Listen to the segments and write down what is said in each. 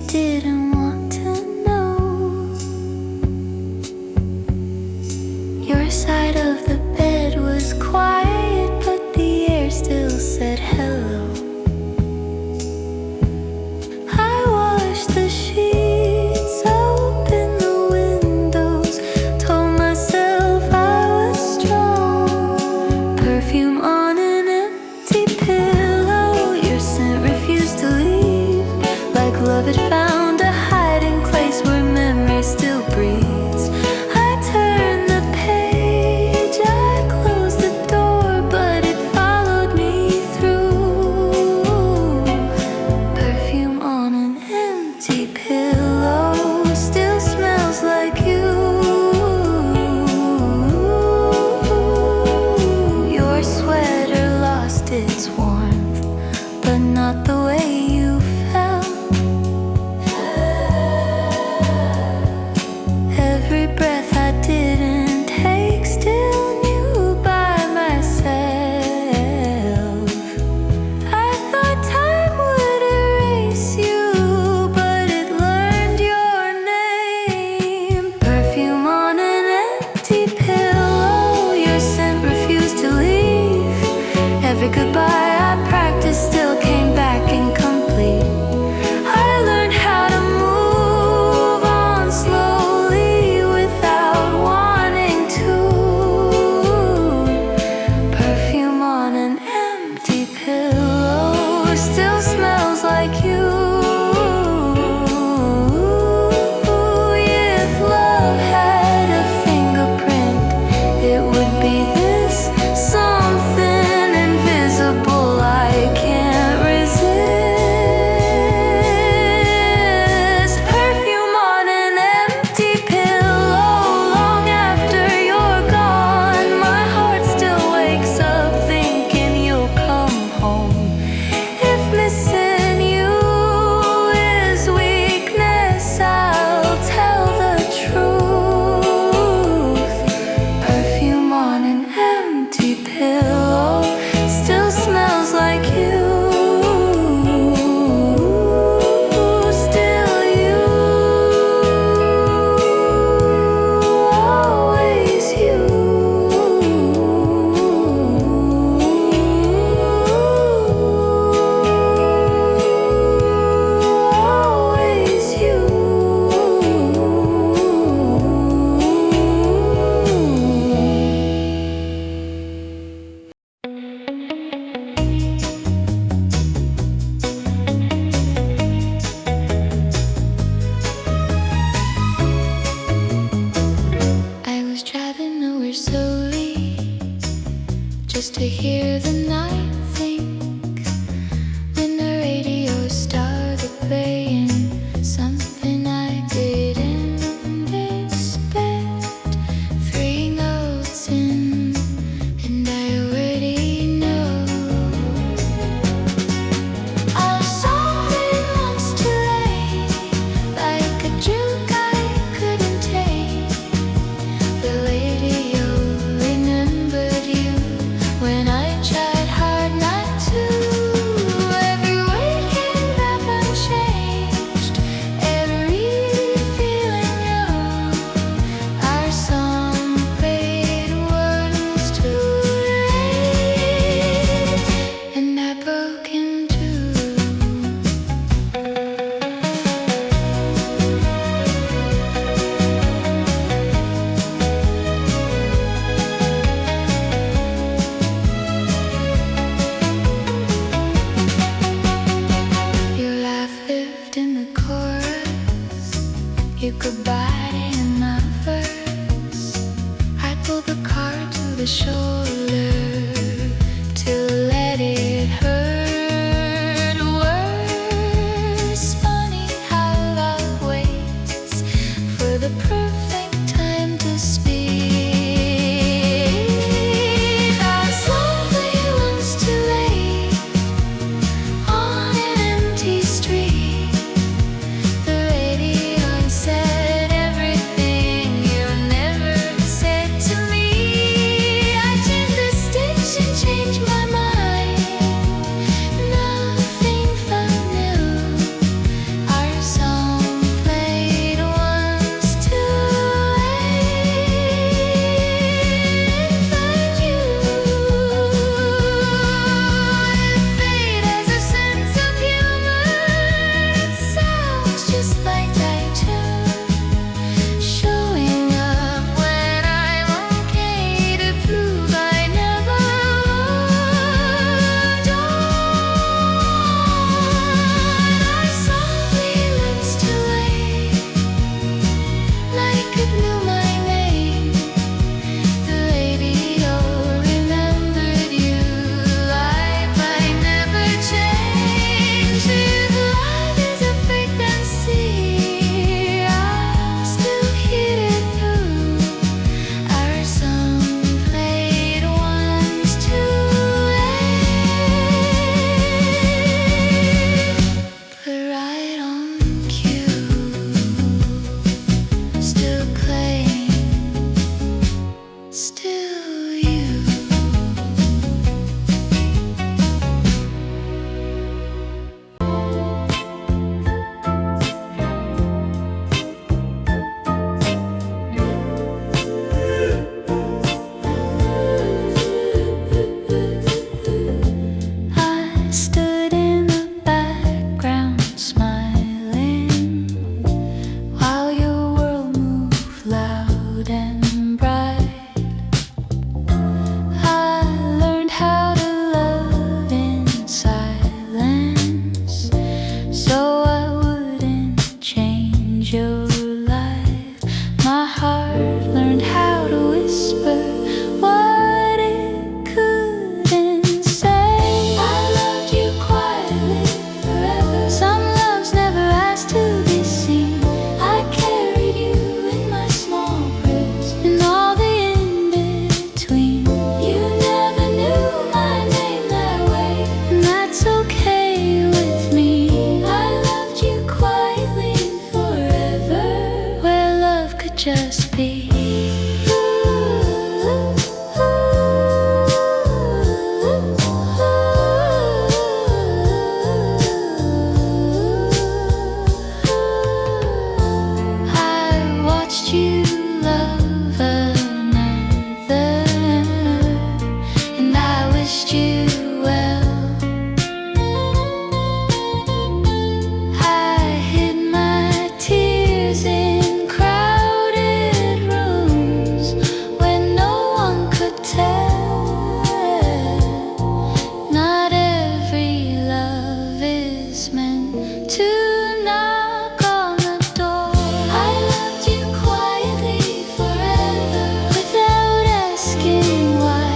didn't want to know. Your side of the bed was quiet, but the air still said hello. I washed the sheets, opened the windows, told myself I was strong. Perfume on an empty pillow, your scent refused to leave. Like love had found a hiding place where memory still breathes. I turned the page, I closed the door, but it followed me through. Perfume on an empty pillow still smells like you. Your sweater lost its warmth, but not the way you felt. Every breath I didn't take still knew by myself. I thought time would erase you, but it learned your name. Perfume on an empty pillow, your scent refused to leave. Every goodbye I practiced still came back incomplete. I learned how to move on slowly without wanting to. Perfume on an empty pillow still smells like you. If love had a fingerprint, it would be this something invisible I can't resist. Perfume on an empty pillow, long after you're gone. My heart still wakes up thinking you'll come home. If missing you is weakness, I'll tell the truth. Perfume on an empty pillow still smells like you. Still you, always you. Always you. I was driving nowhere slowly, just to hear the night think. When the radio started playing something I didn't expect. 3 notes in, and I already know. I was something months too late, like a joke I couldn't take. The radio remembered you when I tried hard not to. wished you well. I hid my tears in crowded rooms where no one could tell. Not every love is meant to knock on the door. I loved you quietly forever without asking why.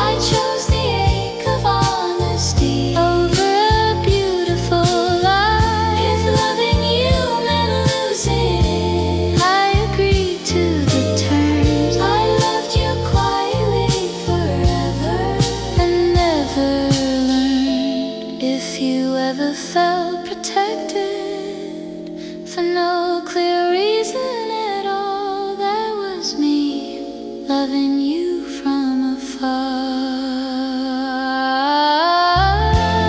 I chose the ache of honesty over a beautiful lie. If loving you meant losing, I agreed to the terms. I loved you quietly forever and never learned if you ever felt protected for no clear reason at all. That was me loving you from afar.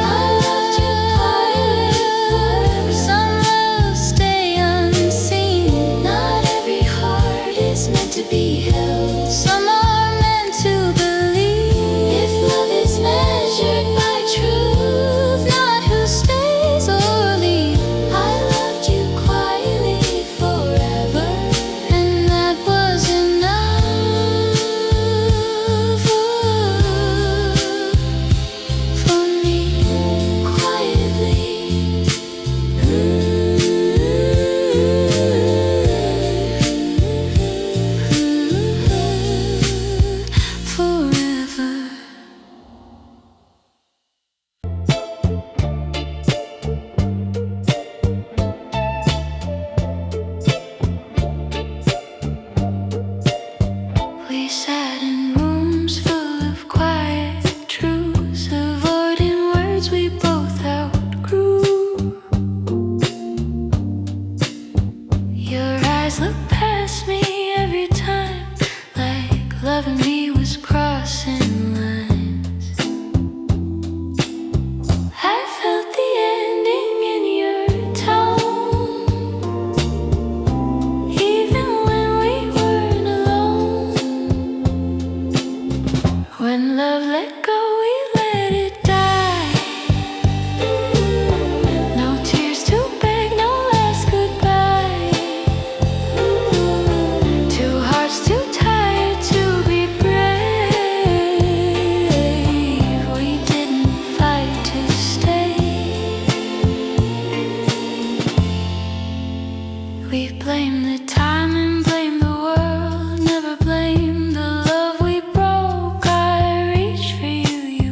I loved you quietly forever. Some loves stay unseen. Not every heart is meant to be held. Some are meant to believe. If love is measured by truth, not who stays or leaves. I loved you quietly forever, and that was enough for me. Quietly forever. We sat in rooms full of quiet truths, avoiding words we both outgrew. Your eyes look past me every time, like loving me was crossing lines. I felt the ending in your tone, even when we weren't alone. When love let go, we let it die. No tears to beg, no last goodbye. Two hearts too tired to be brave. We didn't fight to stay. We blamed the time and blamed the world, never blamed the love we broke. I reached for you, you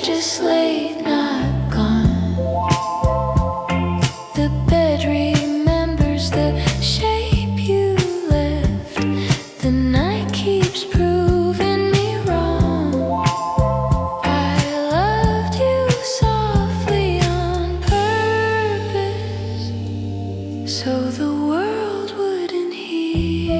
just late, not gone. The bed remembers the shape you left. The night keeps proving me wrong. I loved you softly on purpose, so the world wouldn't hear.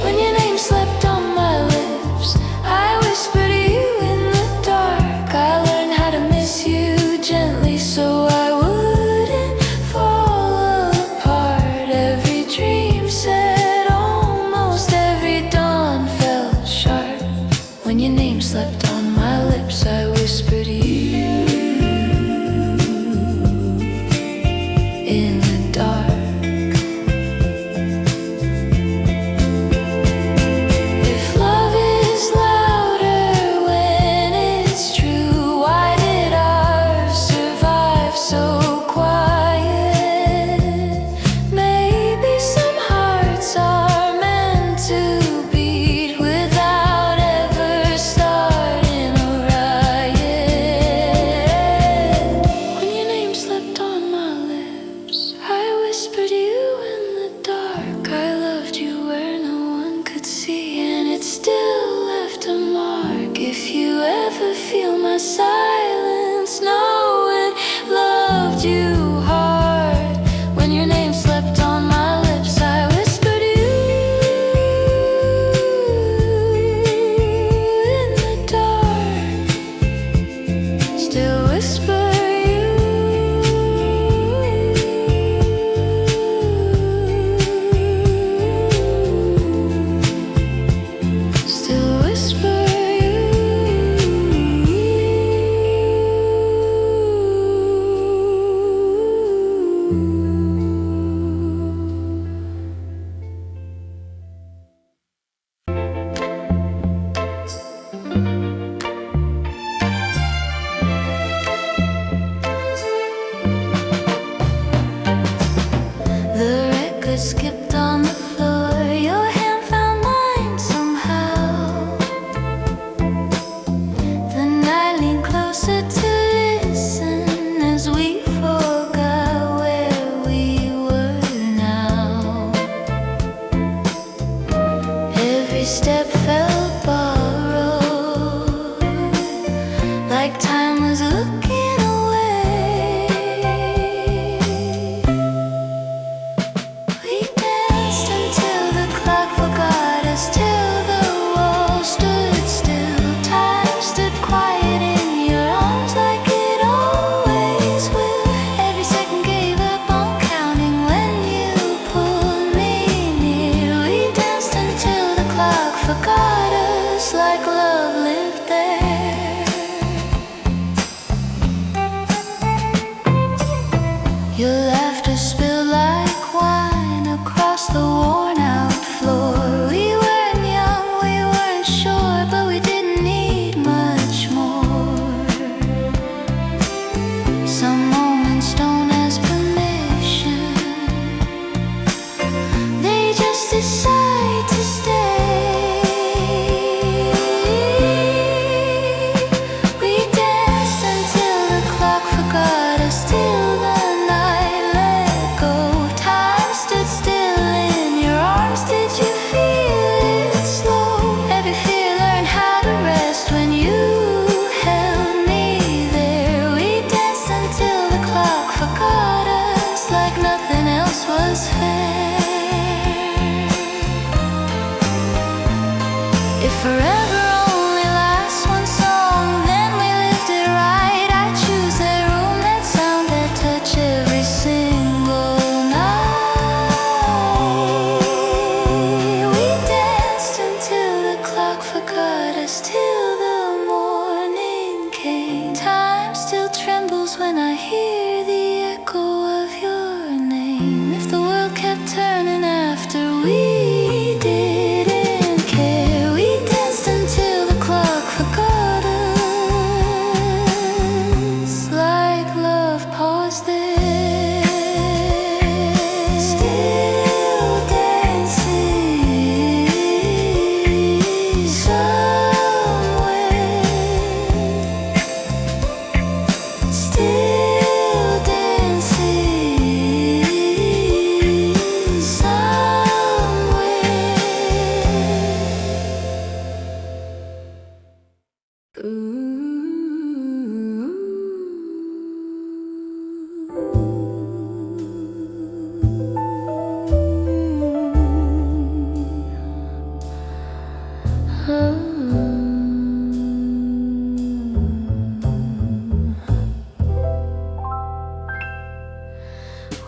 When your name slept on my lips, I whispered you in the dark. I learned how to miss you gently so I wouldn't fall apart. Every dream said almost every dawn felt sharp. When your name slept on my lips, I whispered you in the dark. If love is louder when it's true, why did ours survive so quiet? Maybe some hearts are meant to beat without ever starting a riot. When your name slept on my lips, I whispered you in the dark. I loved you where no one could see, and it still left a mark. If you ever feel my silence, know it loved you hard. When your name slept on my lips, I whispered you in the dark. Still whisper you. Still whisper The record skipped on the floor. Your hand found mine somehow. The night leaned closer to listen as we forgot where we were now. Every step felt borrowed, like time was looking away. We danced until the clock forgot us, till the wall stood still. Time stood quiet in your arms like it always will. Every second gave up on counting when you pulled me near. We danced until the clock forgot us, like love lived there. Your laughter spilled like wine across the worn-out floor. We weren't young, we weren't sure, but we didn't need much more. Some moments don't ask permission, they just decide to stay. We danced until the clock forgot us, till the night let go. Time stood still in your arms. Did you feel it slow? Every fear learned how to rest when you held me there. We danced until the clock forgot us, like nothing else was fair. If forever only lasts one song, then we lived it right. I choose that room, that sound, that touch every single night. We danced until the clock forgot us, till the morning came. Time still trembles when I hear the echo of your name. If the world kept turning after we didn't care, we danced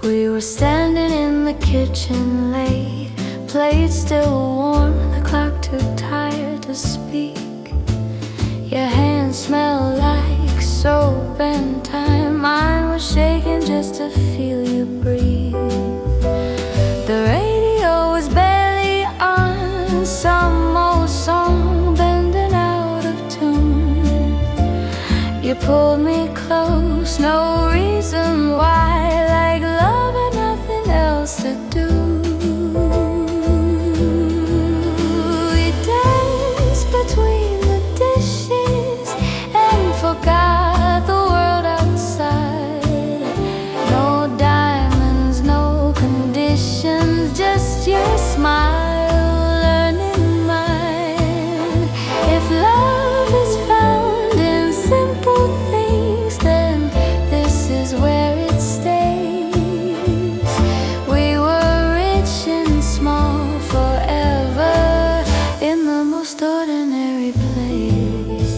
We were standing in the kitchen late, plates still warm, the clock too tired to speak. Your hands smell like soap and thyme, mine was shaking just to feel you breathe. The radio was barely on, some old song bending out of tune. You pulled me close, no reason why, like love had nothing else to do. We danced between the dishes and forgot the world outside. No diamonds, no conditions, just your smile learning mine. If love is found in simple things, then this is where it stays. We were rich and small forever in the most ordinary place.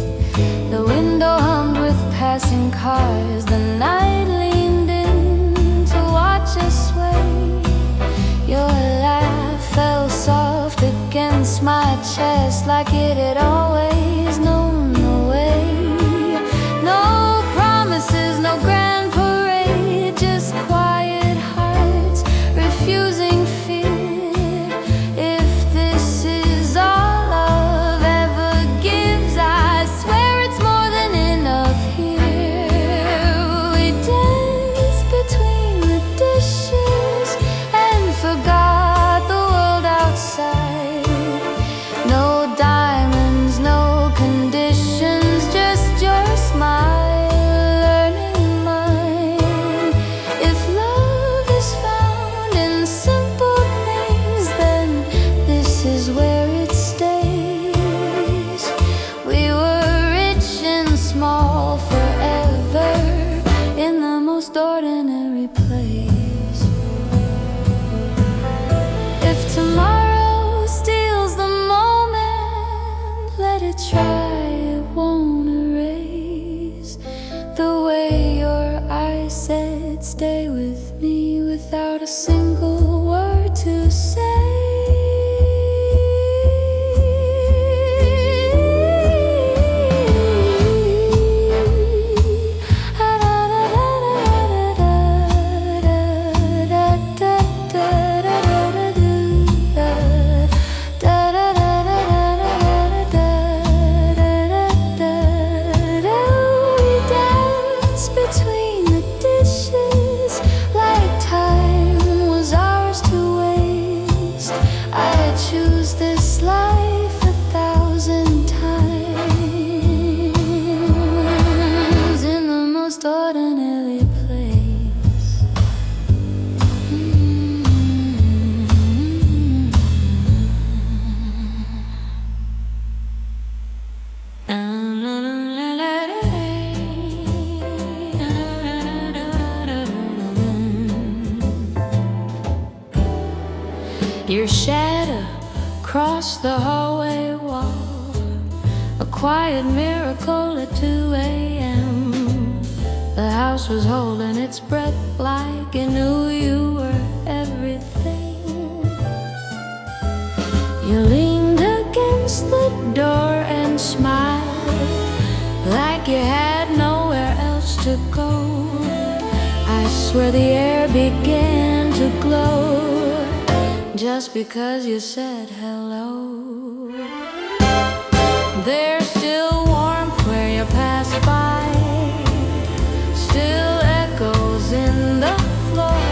The window hummed with passing cars, the night leaned in to watch us sway. Your laugh fell soft against my chest, like it had always known the way. No promises, no grand parade, just quiet hearts refusing fear. If this is all love ever gives, I swear it's more than enough here. We danced between the dishes and forgot the world outside. No diamonds, no conditions, just your smile learning mine. If love is found in simple things, then this is where it stays. We were rich and small forever in the most ordinary place. If tomorrow steals the moment, let it try, it won't erase the way your eyes said stay with me without a single word to say. We danced between the dishes like time was ours to waste. I'd choose this life 1,000 times in the most ordinary place. Your shadow crossed the hallway wall, a quiet miracle at 2 a.m. The house was holding its breath like it knew you were everything. You leaned against the door and smiled like you had nowhere else to go. I swear the air began to glow just because you said hello. There's still warmth where you pass by, still echoes in the floor.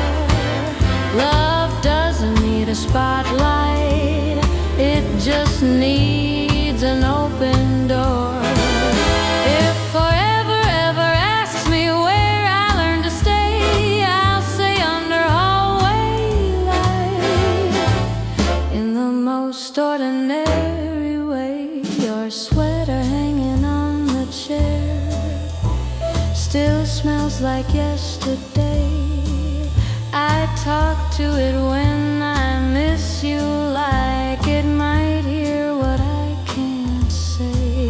Love doesn't need a spotlight, it just needs an open door. If forever ever asks me where I learned to stay, I'll say under hallway light. In the most ordinary way, your sweater hanging on the chair still smells like yesterday. I talk to it when I miss you, like it might hear what I can't say.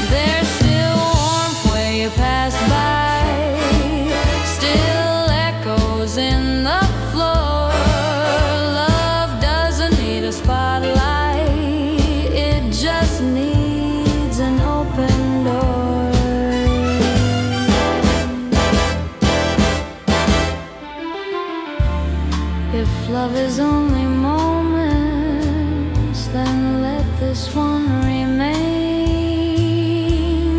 There's still warmth where you pass by, still love is only moments, then let this one remain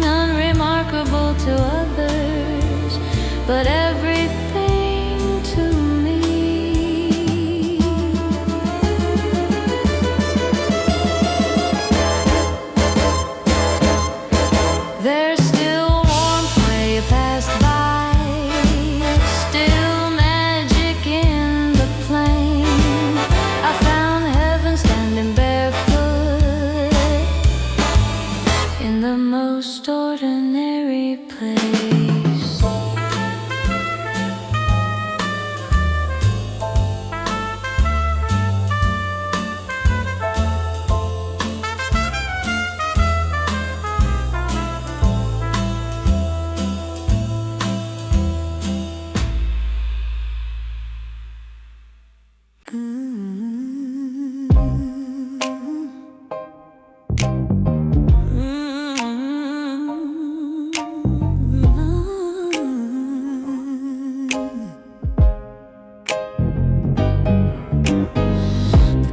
unremarkable to others, but everything to me. There's still warmth where you passed by, still magic in the plane. I found heaven standing barefoot in the most ordinary place.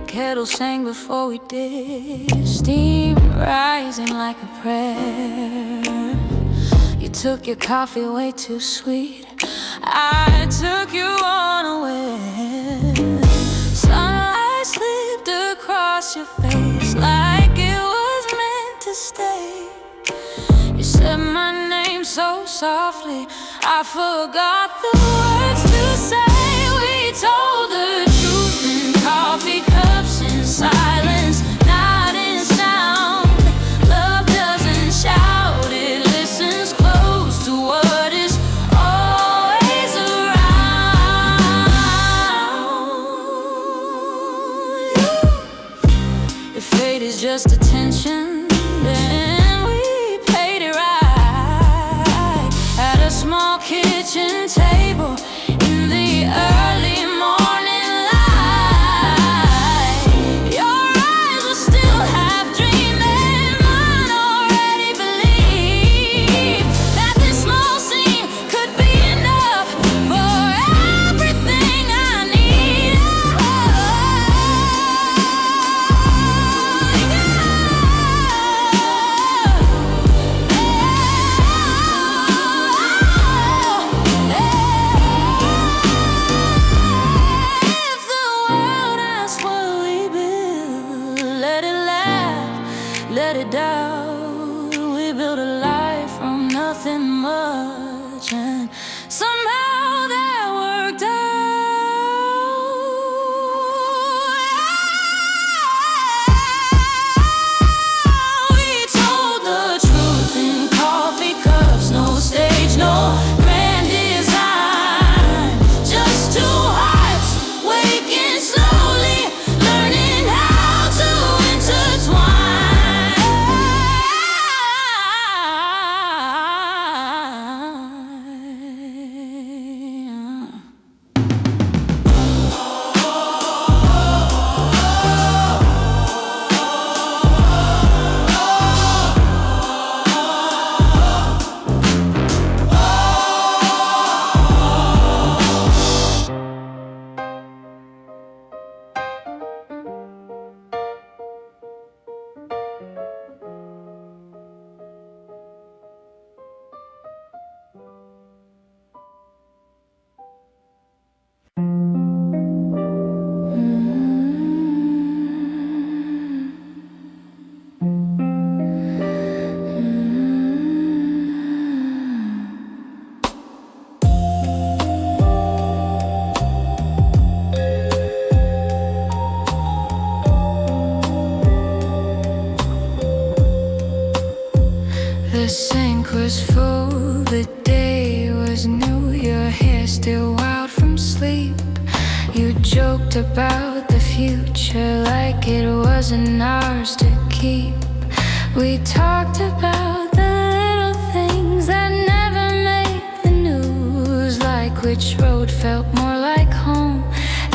Kettle sang before we did, steam rising like a prayer. You took your coffee way too sweet, I took you unaware. Sunlight slipped across your face like it was meant to stay. You said my name so softly, I forgot the words to say. We told the truth in coffee cups, in silence, not in sound. Love doesn't shout, it listens close to what is always around. If fate is just attention, then we paid it right at a small kitchen table in the early morning light. Your eyes were still half dreaming, mine already believed that this small scene could be enough for everything I need. If the world asks what we build, let it laugh, let it doubt. We built a life from nothing much, and somehow that worked out. We told the truth in coffee cups, no stage, no grand design, just two hearts waking slowly, learning how to intertwine. The sink was full, the day was new, your hair still wild from sleep. You joked about the future like it wasn't ours to keep. We talked about the little things that never made the news, like which road felt more like home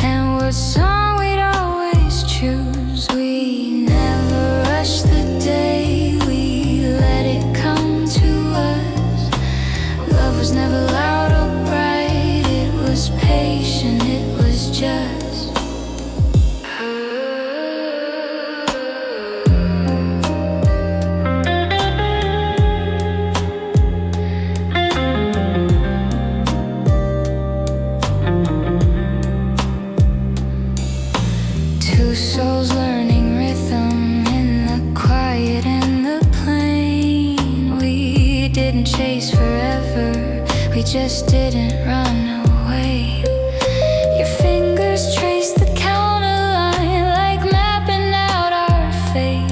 and what song we'd always choose. We never rushed the day, we let it come to us. Love was never loud or bright, it was patient, it was just. didn't run away. Your fingers trace the counter line like mapping out our fate.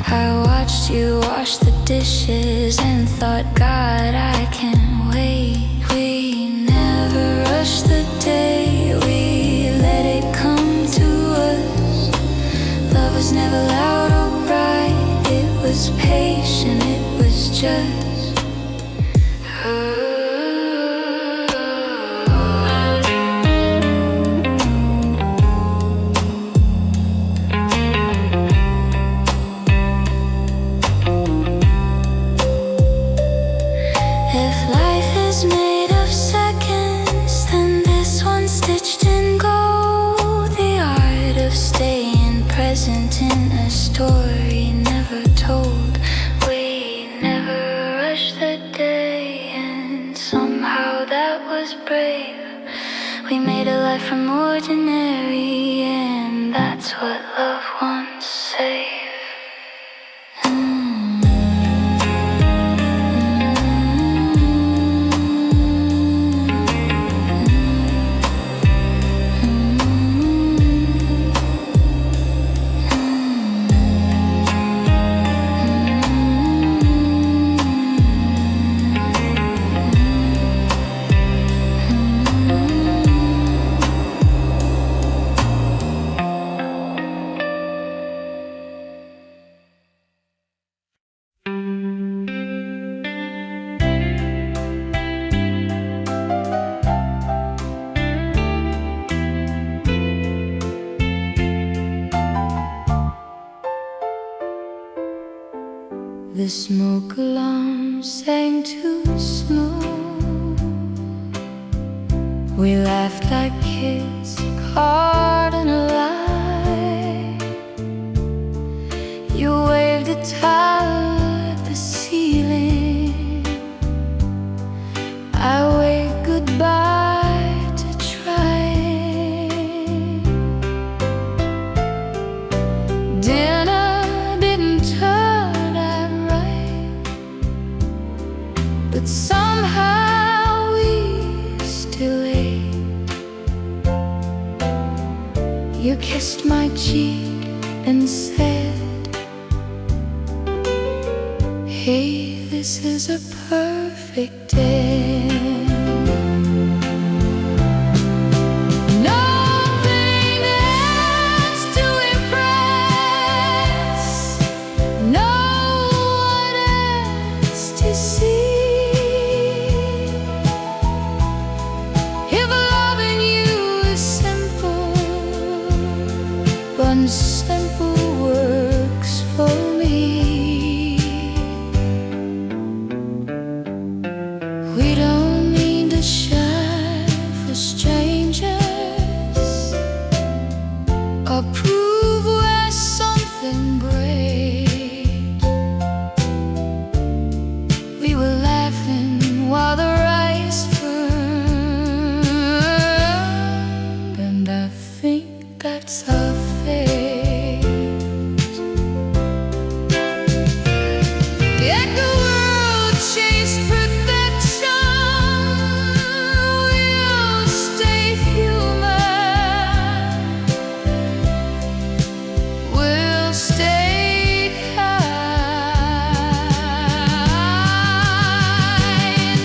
I watched you wash the dishes and thought, God, I can't wait. We never rushed the day, we let it come to us. Love was never loud or bright, it was patient, it was just in a story never told. We never rushed the day, and somehow that was brave. We made a life from ordinary, and that's what love wants safe. The smoke alarm sang too slow. We laughed like kids caught in a lie. You waved a towel at the ceiling. I waved goodbye to trying. Dinner didn't turn out right, but somehow we still ate. You kissed my cheek and said, hey, this is a perfect day. Nothing else to impress, no one else to see. If loving you is simple, but simple works for me. We don't need to shine for strangers or prove we're something great. We were laughing while the rice burned, and I think that's our fate. Yet the world chased perfection, we'll stay human, we'll stay kind.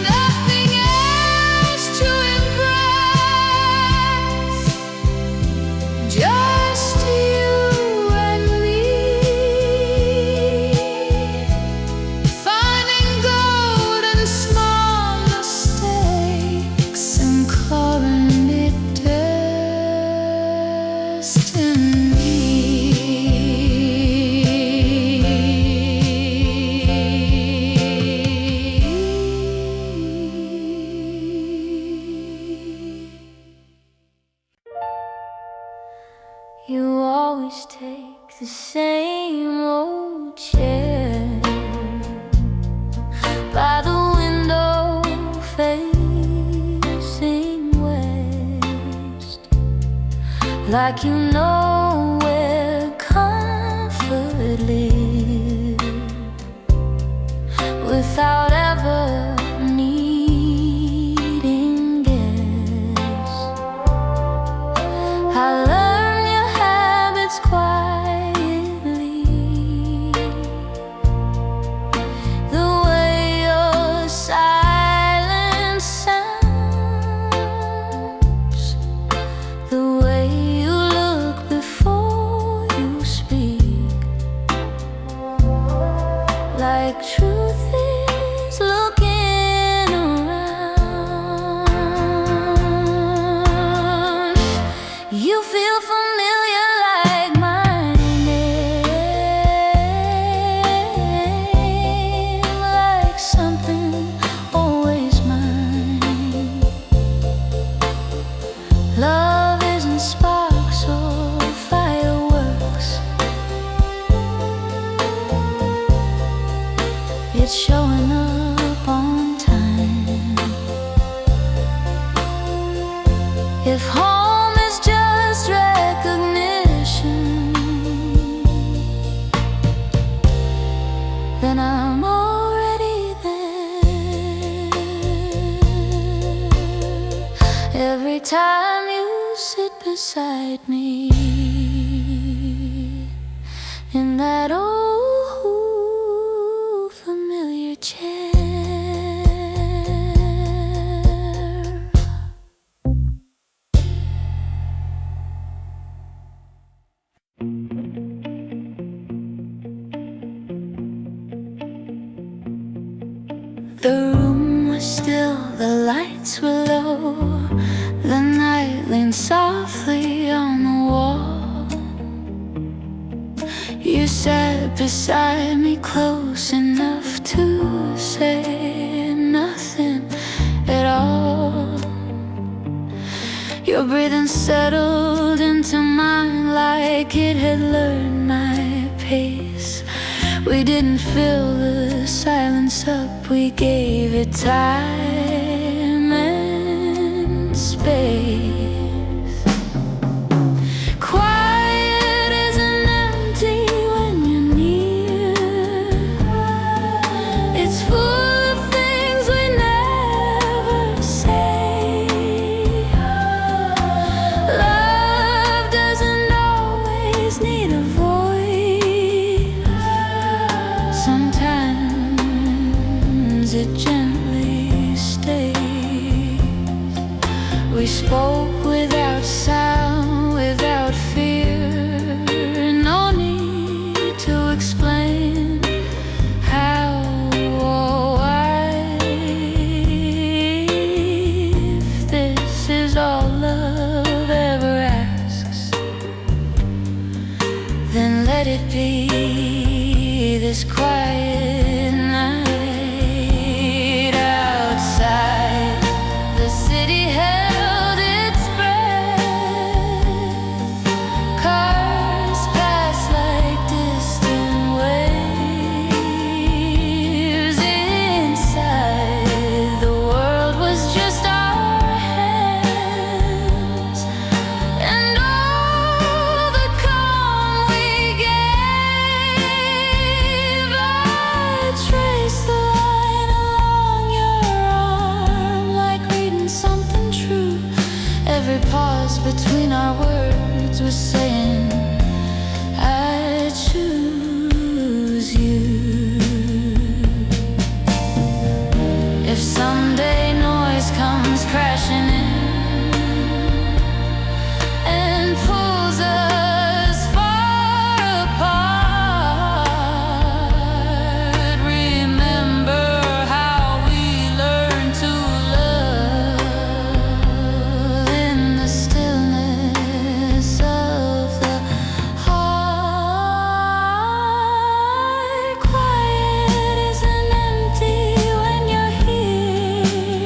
Nothing else to impress, just you and me, finding gold in small mistakes and calling it destiny. You always take the same old chair by the window facing west, like you know where comfort lives, without ever needing Love isn't sparks or fireworks, it's showing up on time. If home is just recognition, then I'm already there. Every time you sit beside me in that old familiar chair. The room was still, the lights were low, the night leaned softly on the wall. You sat beside me close enough to say nothing at all. Your breathing settled into mine like it had learned my pace. We didn't fill the silence up, we gave it time and space. Quiet isn't empty when you're near, it's full of things we never say. Love doesn't always need a voice, sometimes it gently stays. We spoke without sound, without fear. No need to explain how or why. If this is all love ever asks, then let it be this quiet night outside. The city held its breath, cars passed like distant waves. Inside, the world was just our hands, and all the calm we gave. I traced the line along your arm, like reading something true. Every pause between our words was saying, I choose you. If someday noise comes crashing in and pulls us far apart, remember how we learned to love in the stillness of the heart. Quiet isn't empty when you're here,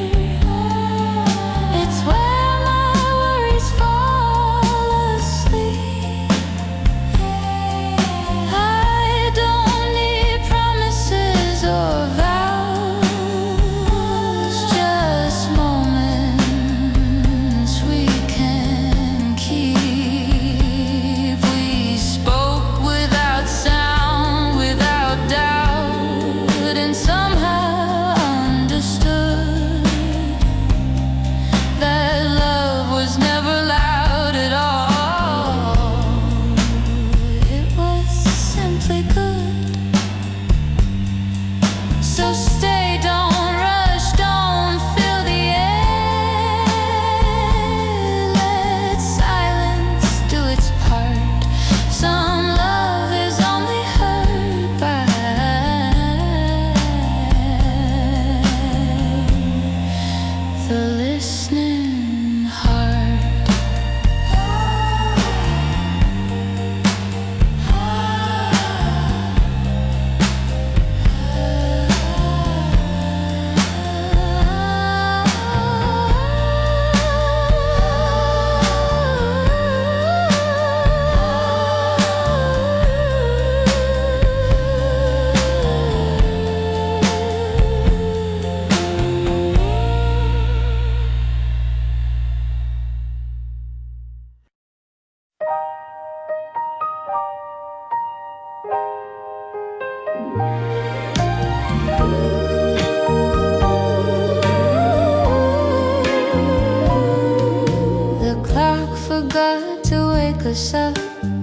forgot to wake us up.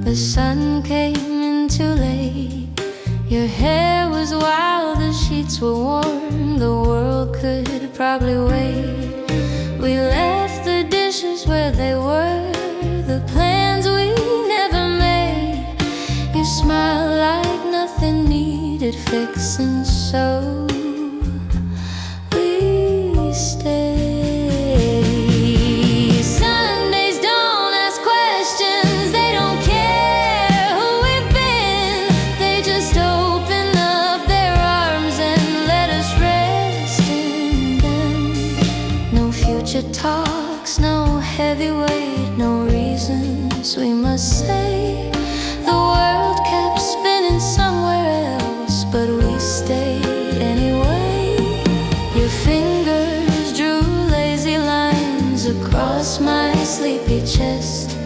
The sun came in too late. Your hair was wild, the sheets were warm. The world could probably wait. We left the dishes where they were, the plans we never made. You smiled like nothing needed fixing, so we stayed. Sundays don't ask questions, they don't care who we've been. They just open up their arms and let us rest in them. No future talks, no heavy weight, no reasons we must say. The world kept spinning somewhere else, but we stayed anyway. Your fingers drew lazy lines across my sleepy chest.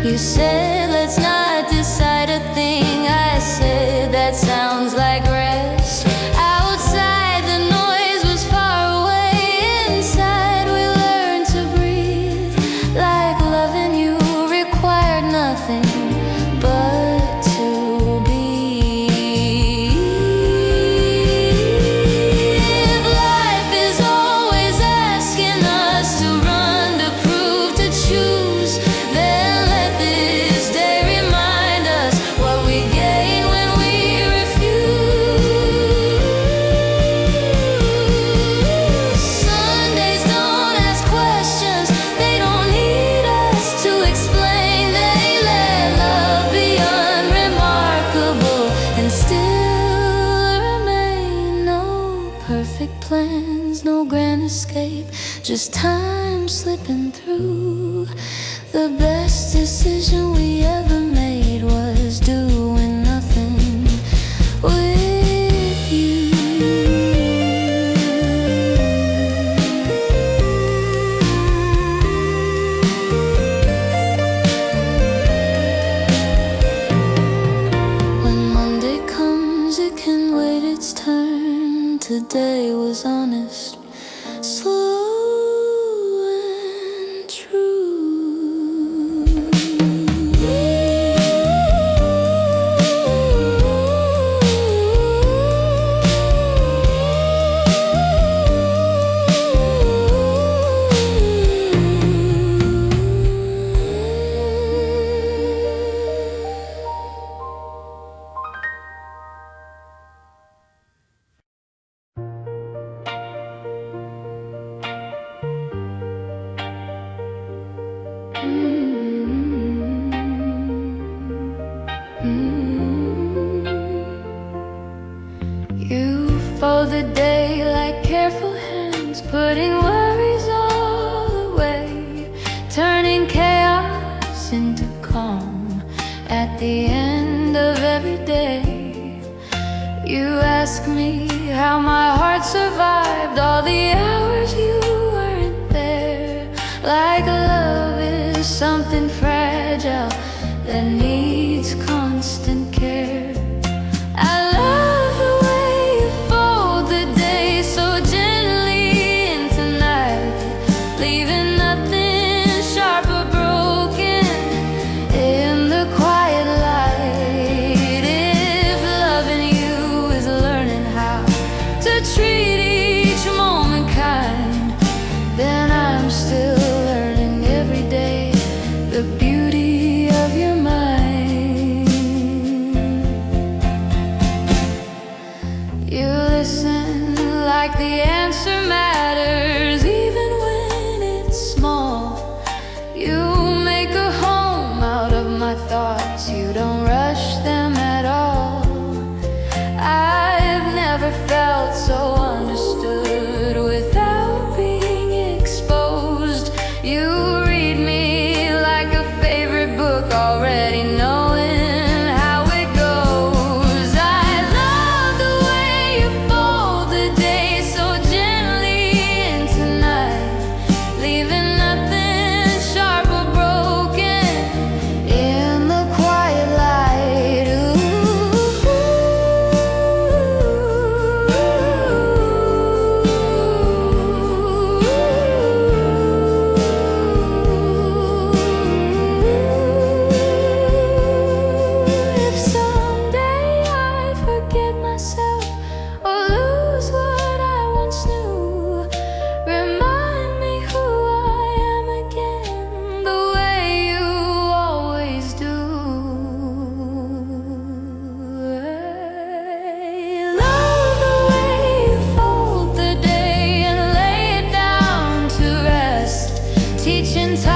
You said, let's not decide a thing. I said, that sounds like rest. Outside the noise was far away. Inside we learned to breathe. Like loving you required nothing but to be. If life is always asking us to run, to prove, to choose, then let this day remind us what we gain when we refuse. Sundays don't ask questions, they don't need us to explain. They let love be unremarkable and still remain. No perfect plans, no grand escape, just time slipping through. The best decision we ever made was doing nothing with you. When Monday comes, it can wait its turn. Today was honest, slow and true. You fold the day like careful hands, putting worries all away, turning chaos into calm at the end of every day. You ask me how my heart survived all the hours you weren't there. Like love is something fragile that needs constant care. I love the way you fold the day so gently into night, leaving nothing sharp or broken in the quiet light. If loving you is learning how to treat each moment kind, then I'm still learning every day the beauty of your mind.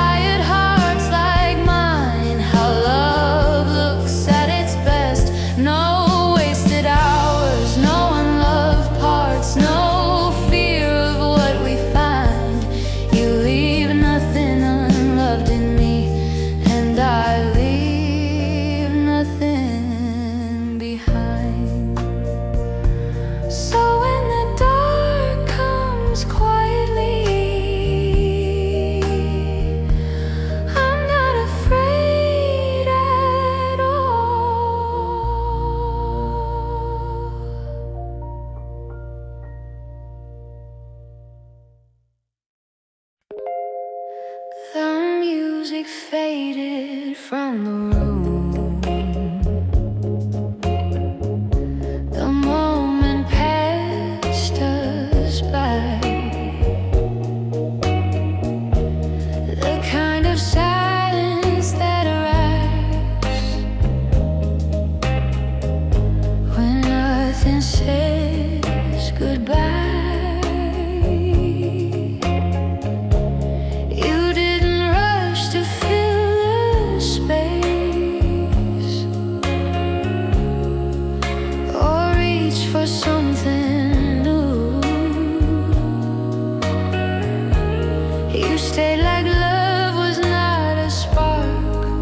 tired hearts like mine, how love looks at its best. No wasted hours, no unloved parts, no fear of what we find. You leave nothing unloved in me, and I leave nothing behind. So when the dark comes quietly, I'm not afraid at all. The music faded from the room. The moment passed us by. The kind of silence that arrives when nothing says goodbye. You didn't rush to fill the space or reach for something new. You stayed like love was not a spark,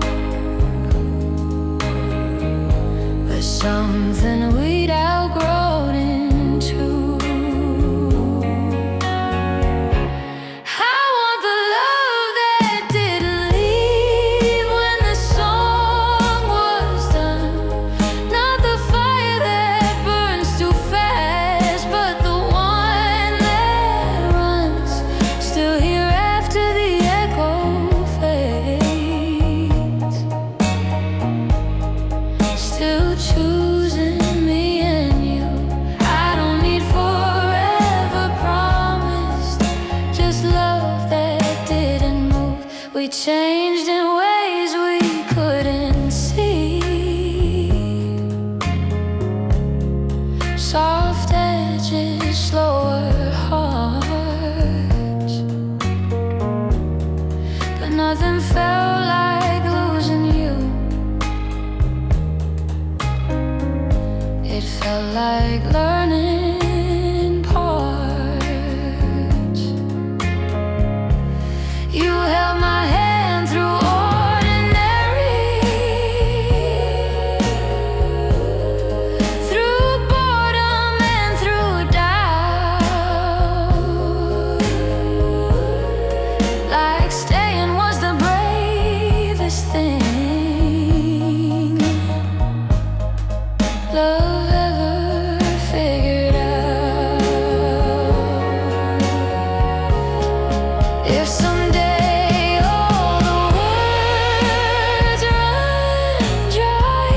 but something we'd outgrown into. I want the love that didn't leave when the song was done. Not the fire that burns too fast, but the one that runs, still here after the echo fades. Still choosing me and you. I don't need forever promised, just love that didn't move. We changed in ways we couldn't see. Soft edges, slower hearts, but nothing felt like losing you. It felt like learning parts. You held my hand through ordinary, through boredom and through doubt. Like staying was the bravest thing love ever figured out. If someday all the words run dry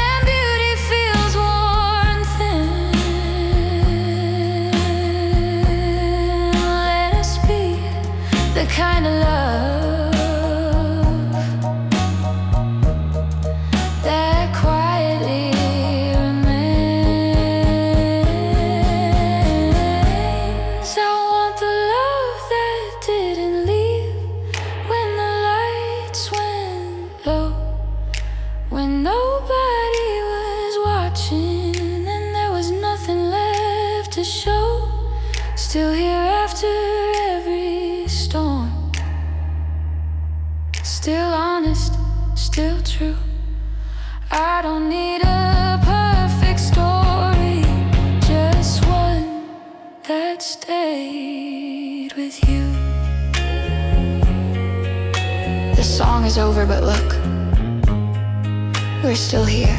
and beauty feels worn thin, let us be the kind of love that quietly remains. I want the love that didn't leave when the lights went low, when nobody was watching and there was nothing left to show. Still here after every storm, still honest, still true. I don't need a perfect story, just one that stayed with you. The song is over, but look, we're still here.